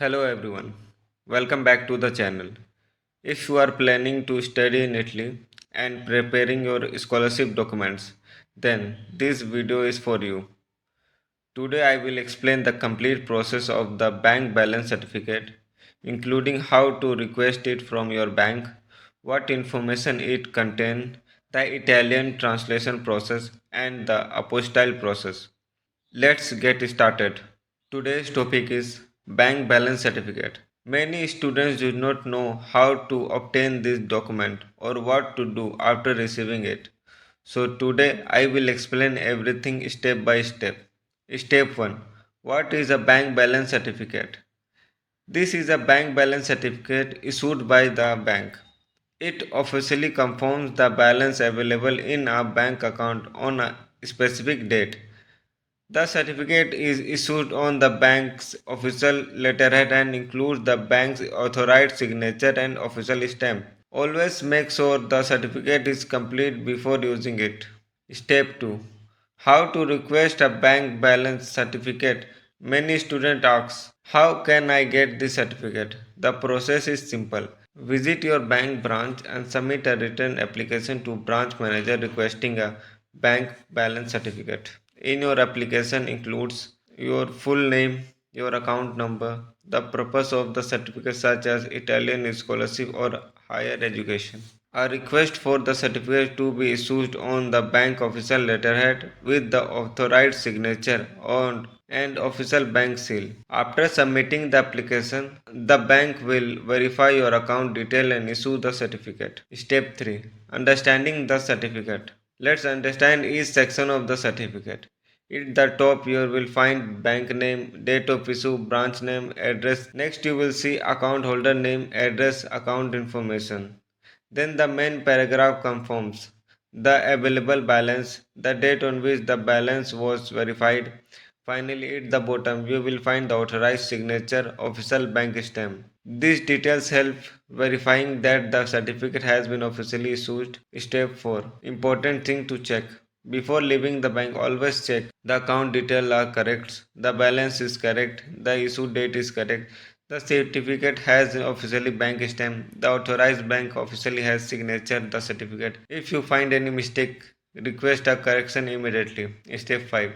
Hello everyone, welcome back to the channel. If you are planning to study in Italy and preparing your scholarship documents, then this video is for you. Today I will explain the complete process of the bank balance certificate, including how to request it from your bank, what information it contains, the Italian translation process, and the apostille process. Let's get started. Today's topic is bank balance certificate. Many students do not know how to obtain this document or what to do after receiving it. So today I will explain everything step by step. Step 1. What is a bank balance certificate? This is a bank balance certificate issued by the bank. It officially confirms the balance available in a bank account on a specific date. The certificate is issued on the bank's official letterhead and includes the bank's authorized signature and official stamp. Always make sure the certificate is complete before using it. Step 2. How to request a bank balance certificate? Many students ask, how can I get this certificate? The process is simple. Visit your bank branch and submit a written application to branch manager requesting a bank balance certificate. In your application includes your full name, your account number, the purpose of the certificate such as Italian scholarship or higher education. A request for the certificate to be issued on the bank official letterhead with the authorized signature on and official bank seal. After submitting the application, the bank will verify your account detail and issue the certificate. Step 3. Understanding the certificate. Let's understand each section of the certificate. At the top you will find bank name, date of issue, branch name, address. Next you will see account holder name, address, account information. Then the main paragraph confirms the available balance, the date on which the balance was verified. Finally, at the bottom, you will find the authorized signature, official bank stamp. These details help verifying that the certificate has been officially issued. Step 4. Important thing to check. Before leaving the bank, always check the account details are correct, the balance is correct, the issue date is correct, the certificate has officially bank stamp. The authorized bank officially has signature the certificate. If you find any mistake, request a correction immediately. Step 5.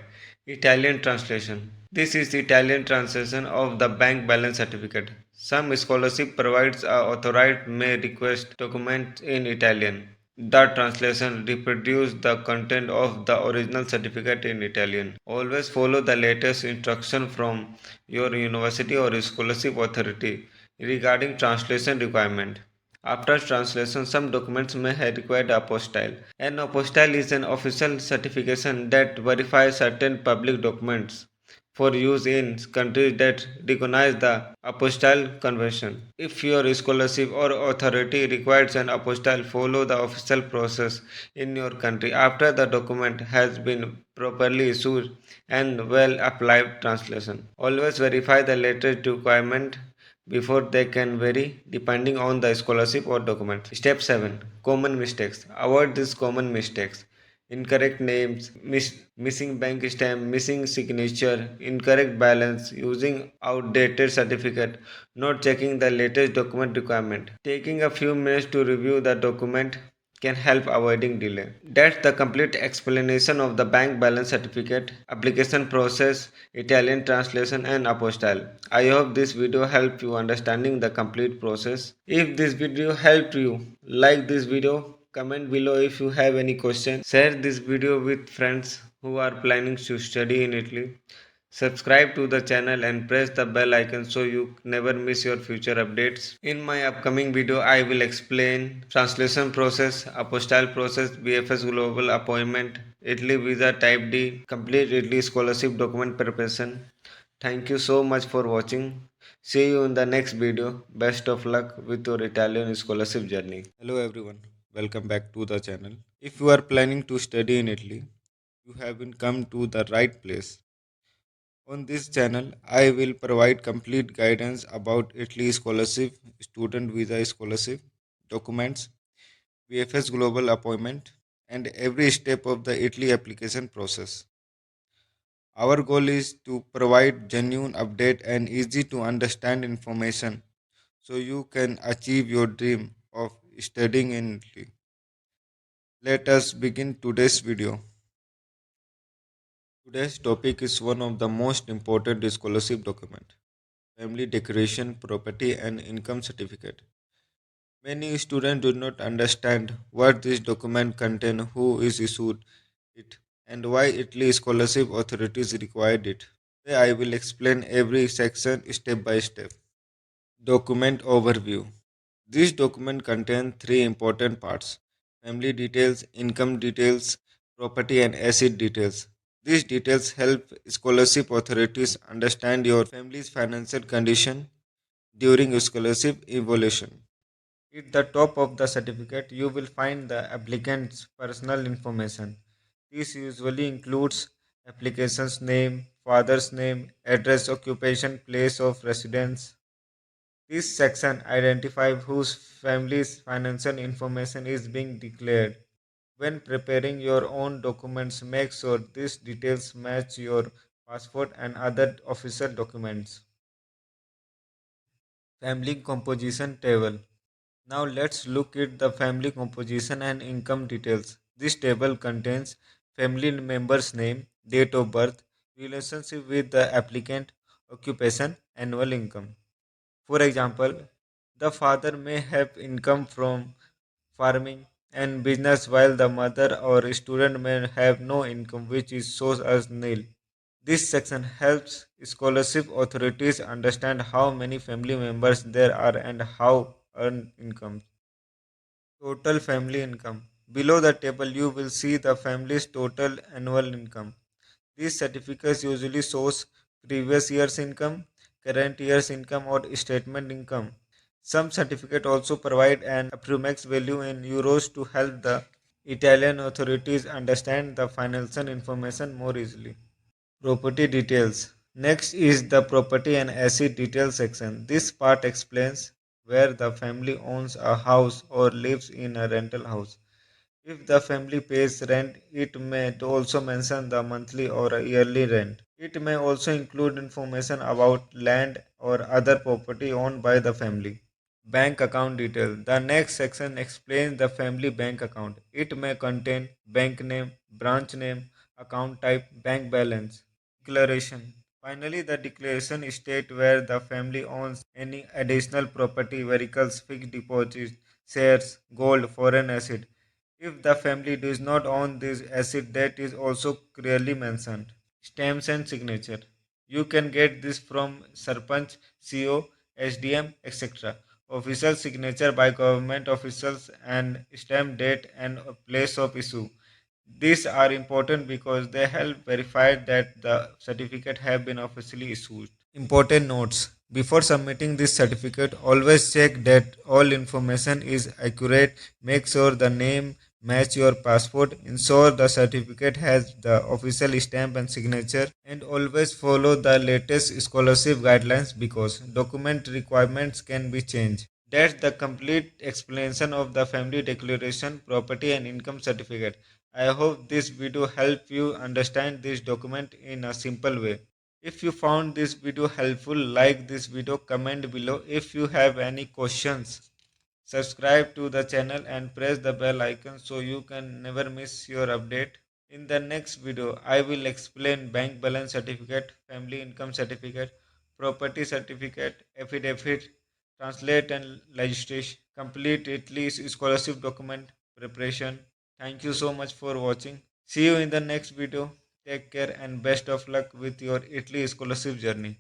Italian translation. This is the Italian translation of the bank balance certificate. Some scholarship provides a authorized may request document in Italian. The translation reproduces the content of the original certificate in Italian. Always follow the latest instruction from your university or scholarship authority regarding translation requirement. After translation, some documents may have required apostille. An apostille is an official certification that verifies certain public documents for use in countries that recognize the Apostille Convention. If your scholarship or authority requires an apostille, follow the official process in your country after the document has been properly issued and well applied translation. Always verify the latest requirement before they can vary depending on the scholarship or document. Step 7. Common mistakes. Avoid these common mistakes. Incorrect names, missing bank stamp, missing signature, incorrect balance, using outdated certificate, not checking the latest document requirement. Taking a few minutes to review the document can help avoiding delay. That's the complete explanation of the bank balance certificate, application process, Italian translation and apostille. I hope this video helped you understanding the complete process. If this video helped you, like this video, comment below if you have any question. Share this video with friends who are planning to study in Italy. Subscribe to the channel and press the bell icon so you never miss your future updates. In my upcoming video, I will explain translation process, apostille process, BFS global appointment, Italy visa type D, complete Italy scholarship document preparation. Thank you so much for watching. See you in the next video. Best of luck with your Italian scholarship journey. Hello everyone. Welcome back to the channel. If you are planning to study in Italy, you have been come to the right place. On this channel, I will provide complete guidance about Italy scholarship, student visa scholarship, documents, VFS global appointment, and every step of the Italy application process. Our goal is to provide genuine update and easy to understand information so you can achieve your dream of studying in Italy. Let us begin today's video. Today's topic is one of the most important scholarship document, family declaration, property and income certificate. Many students do not understand what this document contains, who is issued it, and why Italy scholarship authorities required it. Today I will explain every section step by step. Document overview. This document contains three important parts: family details, income details, property and asset details. These details help scholarship authorities understand your family's financial condition during scholarship evaluation. At the top of the certificate, you will find the applicant's personal information. This usually includes application's name, father's name, address, occupation, place of residence. This section identifies whose family's financial information is being declared. When preparing your own documents, make sure these details match your passport and other official documents. Family composition table. Now let's look at the family composition and income details. This table contains family members' name, date of birth, relationship with the applicant, occupation, annual income. For example, the father may have income from farming and business while the mother or student may have no income which is shows as nil. This section helps scholarship authorities understand how many family members there are and how earn income. Total family income. Below the table, you will see the family's total annual income. These certificates usually shows previous year's income, current year's income, or statement income. Some certificate also provide an approximate value in euros to help the Italian authorities understand the financial information more easily. Property details. Next is the property and asset details section. This part explains where the family owns a house or lives in a rental house. If the family pays rent, it may also mention the monthly or a yearly rent. It may also include information about land or other property owned by the family. Bank account detail. The next section explains the family bank account. It may contain bank name, branch name, account type, bank balance. Declaration. Finally, the declaration states where the family owns any additional property, vehicles, fixed deposits, shares, gold, foreign asset. If the family does not own this asset, that is also clearly mentioned. Stamps and signature. You can get this from Sarpanch, CO, SDM, etc. Official signature by government officials and stamp date and place of issue. These are important because they help verify that the certificate have been officially issued. Important notes. Before submitting this certificate, always check that all information is accurate. Make sure the name match your passport. Ensure the certificate has the official stamp and signature. And always follow the latest scholarship guidelines because document requirements can be changed. That's the complete explanation of the family declaration, property and income certificate. I hope this video helped you understand this document in a simple way. If you found this video helpful, like this video, comment below. If you have any questions, subscribe to the channel and press the bell icon so you can never miss your update. In the next video, I will explain bank balance certificate, family income certificate, property certificate, affidavit, translate and registration, complete Italy's scholarship document preparation. Thank you so much for watching. See you in the next video. Take care and best of luck with your Italy scholarship journey.